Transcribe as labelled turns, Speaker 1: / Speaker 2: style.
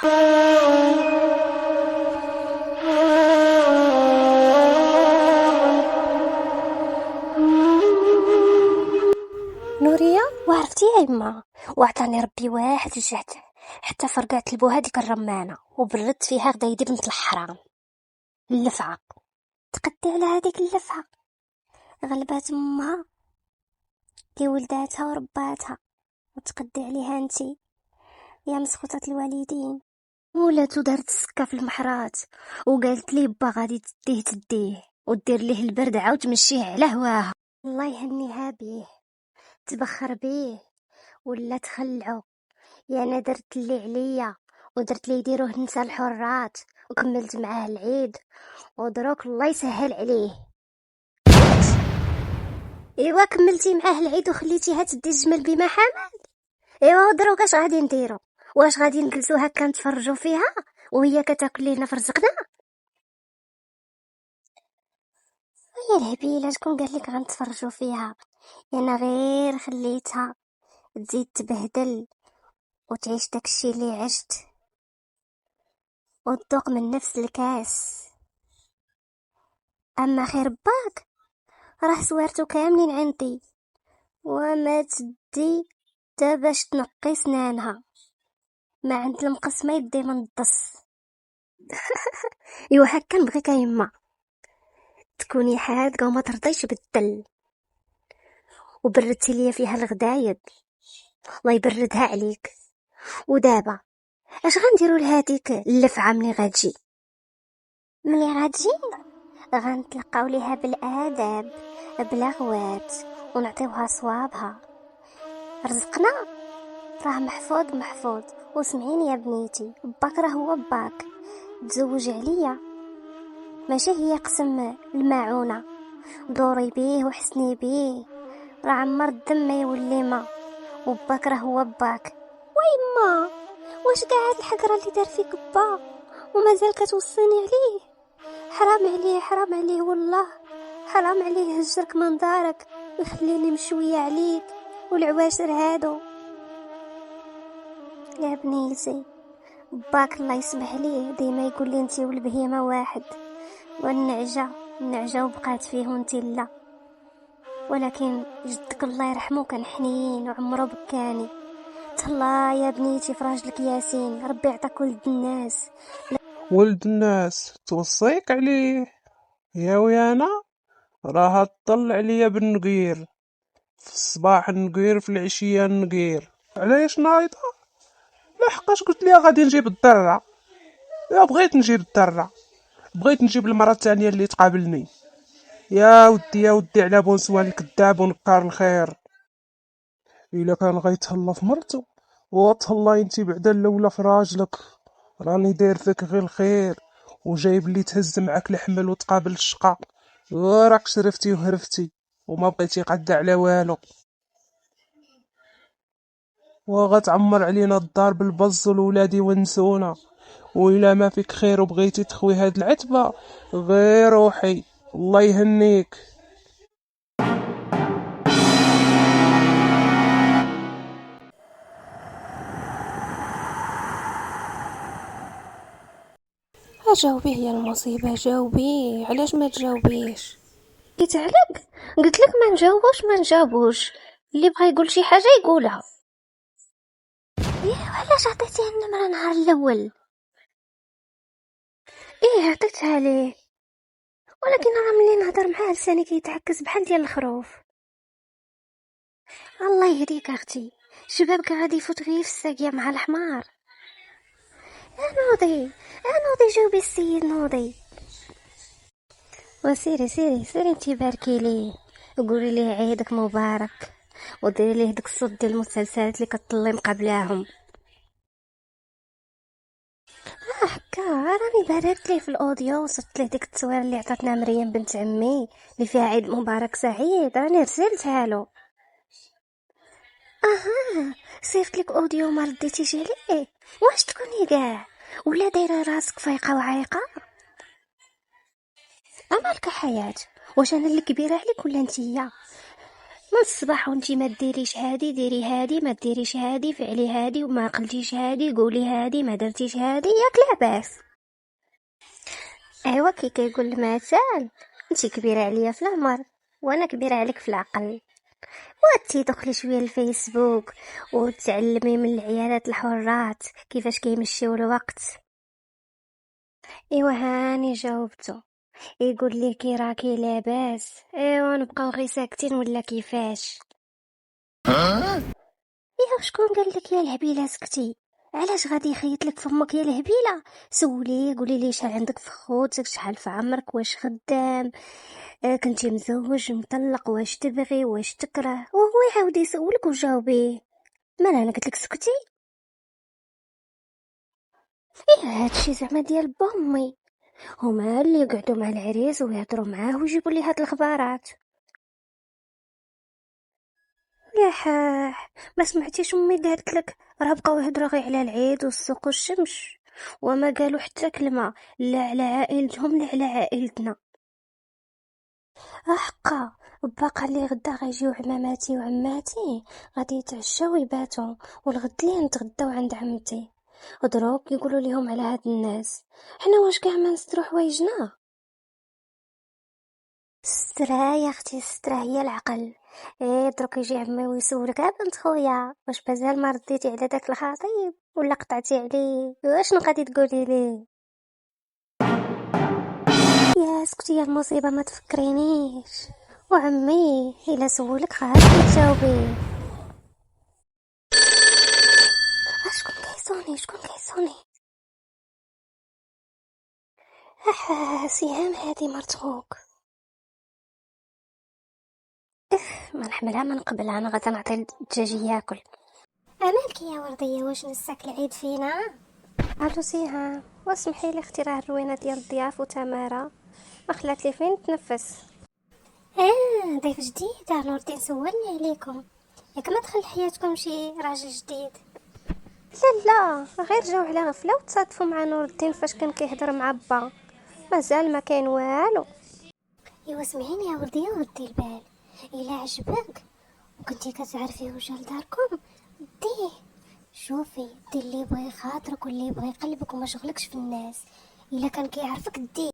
Speaker 1: نورية وعرفتي يا يما، وعطاني ربي واحد الجهد حتى فرقعت لبوها ديك الرمانة وبردت فيها غدايدي بنت الحرام. اللفعة تقدي على هذيك اللفعة، غلبات امها كي ولداتها ورباتها، وتقدي عليها انتي يا مسخوطة الوالدين. ولاتو دارت السكة في المحرات وقالت لي با غادي تديه ودير ليه البرد عاود تمشيه على هواها. الله يهنيها بيه، تبخر بيه ولا تخلعو. يا انا درت اللي عليا ودرت لي يديروه نساء الحرات وكملت معاه العيد، ودروك الله يسهل عليه. ايوا كملتي معاه العيد وخليتيها تدي الجمل بما حمل. ايوا دروك اش غادي نديرو؟ واش غادي نجلسو هكا نتفرجوا فيها وهي كتاكل لينا في رزقنا؟ يا الهبيله شكون قال لك غنتفرجوا فيها؟ انا غير خليتها تزيد تبهدل وتعيش داكشي اللي عشت وتذوق من نفس الكاس. اما خير باك راه سوارتو كاملين عندي وما تدي تا باش تنقي سنانها، ما عند المقص ما يدي من الدص. ايوا هكا نبغيك يما تكوني حادقه وما ترضيش بالدل، وبردتي ليا فيها الغدايد الله يبردها عليك. ودابا اش غنديروا لهاديك اللفعه ملي غتجي غنتلقاو ليها بالاداب بلا غوات ونعطيوها صوابها. رزقنا راه محفوظ وسمعيني يا بنيتي، باك راه هو باك تزوج عليا ماشي هي قسم الماعونه. دوري بيه وحسني بيه راه عمر الدم ما يولي ما، وباك راه هو باك. ويما واش كاع هاد الحقره اللي دار فيك با ومازال كتوصيني عليه؟ حرام عليه والله، حرام عليه هجرك من دارك ويخليني مشويه عليك والعواشر هادو. يا بنيتي باك الله يسمح ليه ديما يقول لي انتي والبهيمه واحد، والنعجه وبقات فيه وانتي لا. ولكن جدك الله يرحمه كان حنين وعمره بكاني. تهلا يا بنيتي في راجلك ياسين، ربي يعطاك ولد الناس.
Speaker 2: ولد الناس توصيك عليه يا ويانا، راها تطل عليا بالنقير، في الصباح النقير في العشية النقير. علاش نايضة؟ لحقاش قلت ليها غادي نجيب الدرة، يا بغيت نجيب الدرة، بغيت نجيب المرة الثانية اللي تقابلني. يا ودي على بونسوان الكذاب ونكار الخير. الا كان غيتهلا في مرتو وتهلا انتي بعدا الاولى في راجلك، راني داير فيك غير الخير وجايب لي تهز معاك الحمل وتقابل الشقا، وراك شرفتي وهرفتي وما بقيتي قادة على والو، وغتعمر علينا الدار بالبز والولادي ونسونا. وإلا ما فيك خير وبغيتي تخوي هاد العتبة غير روحي، الله يهنيك.
Speaker 3: جاوبيه يا المصيبة، جاوبيه، علاش ما تجاوبيش؟
Speaker 1: قلت عليك، قلت لك ما نجاوبوش، اللي بغى يقول شي حاجه يقولها. ايه علاش عطيتيه النمره نهار الاول؟ ايه عطيتها ليه، ولكن راه ملي نهضر معاه لساني كيتعكس بحال ديال الخروف. الله يهديك اختي، شبابك غادي يفوت غير في الساقيه مع الحمار. نوضي جاوبي السيد نوضي. وسيري انتي باركي ليه وقولي ليه عيدك مبارك، وديري ليه داك الصوت ديال المسلسلات اللي كطلي مقابلاهم. هكا راني باركت ليه في الاوديو وصفت ليه ديك التصوير اللي عطاتنا مريم بنت عمي اللي فيها عيد مبارك سعيد، راني رسلتها له. اها صيفط لك اوديو ما رديتيش عليه؟ واش تكوني كاع ولا دايره راسك فايقه وعايقه؟ امالك حياه، واش انا اللي كبيره عليك ولا نتيا؟ من الصباح وانتي ما ديريش هادي، ديري هادي، ما ديريش هادي، فعلي هادي، وما قلتيش هادي، قولي هادي، ما درتيش هادي، ياك لعباس. ايوا كي كيقول المثل، انتي كبيرة عليا في العمر وانا كبيرة عليك في العقل، وتدخلي شويه الفيسبوك وتعلمي من العيالات الحرات كيفاش كيمشيو الوقت. ايوا هاني جاوبتو، يقول لي كي راكي لاباس، ايوا نبقاو غير ساكتين ولا كيفاش؟ ايوا شكون قال لك يا الهبيله سكتي؟ علاش غادي يخيط لك فمك يا الهبيله؟ سولي قولي لي شحال عندك في خوتك، شحال في عمرك، واش خدام، كنتي مزوج مطلق، واش تبغي واش تكره، وهو يعاود يسولك وجاوبيه. مالا انا قلت لك سكتي؟ ايه هادشي زعما ديال بامي، هما اللي يقعدوا مع العريس ويهضروا معاه ويجيبوا لي هاد الخبارات. يا حاح، ما سمعتيش امي قالت لك راه بقاو يهضروا غير على العيد والسوق والشمس، وما قالوا حتى كلمه لا على عائلتهم لا على عائلتنا. حقا باقا اللي غدا غيجيو عماماتي وعماتي غادي يتعشاو ويباتوا، والغد ليه نتغداو عند عمتي، ودروك يقولوا لهم على هاد الناس، حنا واش كاع ما نسترو حوايجنا؟ السترة يا اختي، السترة هي العقل. ايه دروك يجي عمي ويسولك بنت خويا واش مازال ما رديتي على داك الخطيب ولا قطعتي عليه، واشنو غادي تقولي ليه؟ يا سكتي يا المصيبه، ما تفكرينيش، وعمي الا سولك خاصك تجاوبيه. شكون كيصوني؟ شكون كيصوني؟ سهام هادي مرت خوك. ما نحملها ما نقبلها، انا غادي نعطي الدجاج ياكل.
Speaker 4: امالك يا ورديه، واش نساك العيد فينا؟
Speaker 1: الو سهام، واسمحي لي اختي، راه الروينه ديال الضياف وتماره ما خلات لي فين نتنفس.
Speaker 4: ضيف جديد، نور الدين سولني عليكم، ياك ما دخل حياتكم شي راجل جديد؟
Speaker 1: لا غير جاو على غفله وتصادفوا مع نور الدين فاش كان كيهضر مع با، مازال ما كاين والو.
Speaker 4: ايوا سمعيني يا ورديه وردي البال، الا عجبك وكنتي كتعرفيه وجا لداركم ديه، شوفي دي اللي يبغي خاطرك واللي يبغي قلبك وما شغلكش في الناس، الا كان كيعرفك ديه.